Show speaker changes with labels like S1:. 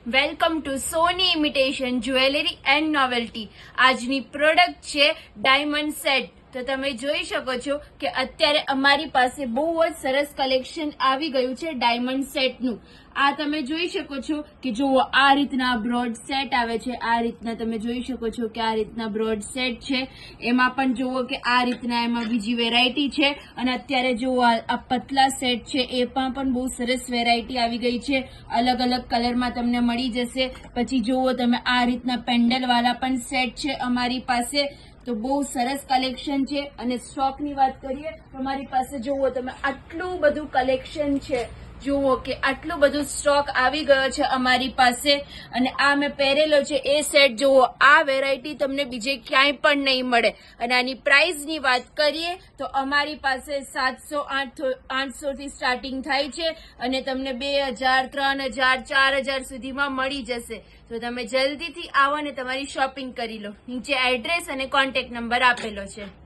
S1: Welcome to Soni imitation jewellery and novelty. આજની product છે diamond set. તો તમે જોઈ શકો છો કે અત્યારે અમારી પાસે બહુ જ સરસ કલેક્શન આવી ગયું છે ડાયમંડ સેટનું। આ તમે જોઈ શકો છો કે જુઓ આ રીતના બ્રોડ સેટ આવે છે। આ રીતના તમે જોઈ શકો છો કે આ રીતના બ્રોડ સેટ છે। એમાં પણ જુઓ કે આ રીતના એમાં બીજી વેરાયટી છે। અને અત્યારે જુઓ આ પતલા સેટ છે એમાં પણ બહુ સરસ વેરાયટી આવી ગઈ છે। અલગ અલગ કલરમાં તમને મળી જશે। પછી જુઓ તમે આ રીતના પેન્ડલ વાળા પણ સેટ છે અમારી પાસે। તો બહુ સરસ કલેક્શન છે। અને સ્ટોકની વાત કરીએ તો અમારી પાસે જુઓ તમે આટલું બધું કલેક્શન છે। જુઓ કે આટલું બધું સ્ટોક આવી ગયો છે અમારી પાસે। અને આ મેં પહેરેલો છે એ સેટ જુઓ, આ વેરાયટી તમને બીજે ક્યાંય પણ નહીં મળે। અને આની પ્રાઇસની વાત કરીએ તો અમારી પાસે 700-800 થી સ્ટાર્ટિંગ થાય છે અને તમને 2000, 3000, 4000 સુધીમાં મળી જશે। તો તમે જલ્દીથી આવો અને તમારી શોપિંગ કરી લો। નીચે એડ્રેસ અને કોન્ટેક્ટ નંબર આપેલો છે।